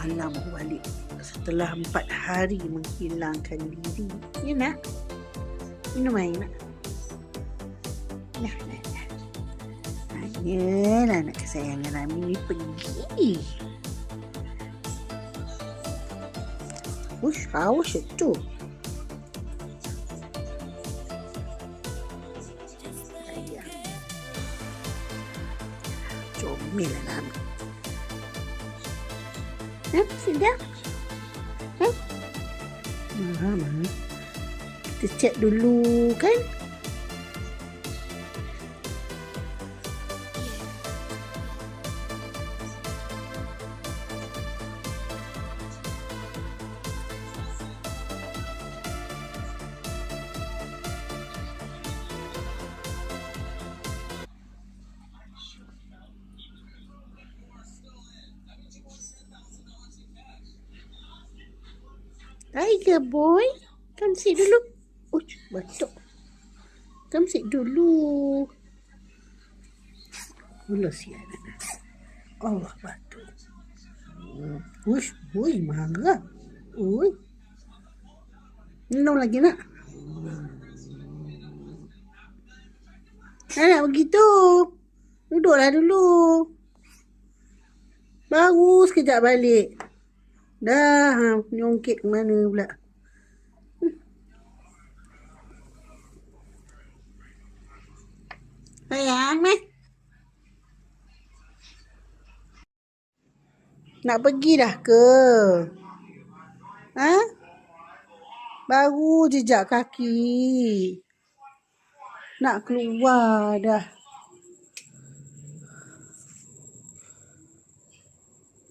malam aku balik setelah 4 hari menghilangkan diri. Ya nak? Minum air nak? Nah. Ayolah anak kesayangan Amin ni pergi. Ush, haus tu. Ayah. Comel lah Amin. Sedap. Mana? Kita cek dulu kan? Tiger boy, come sit dulu. Uch, batuk. Come sit dulu. Ulas ya. Allah batuk. Ush, boy marah. Oi. Minum lagi nak? Nak begitu. Duduklah dulu. Baru sekejap balik. Dah, nyongkit ke mana pula. Sayang, nak pergi dah ke? Ha? Baru jejak kaki. Nak keluar dah.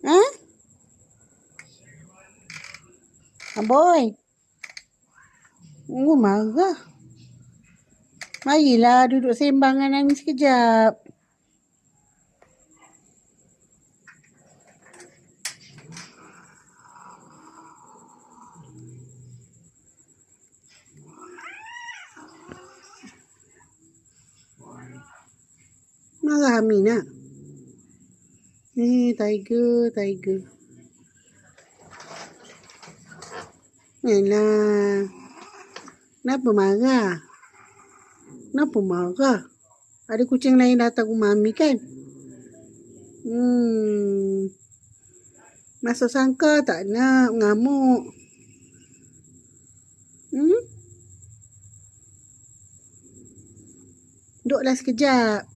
Ha? Boy. Marah. Marilah duduk sembang dengan Amin sekejap. Marah Amin nak? Tiger. Yalah. Kenapa marah? Ada kucing lain datang rumah Ami kan? Masa sangka tak nak mengamuk. Duduklah sekejap.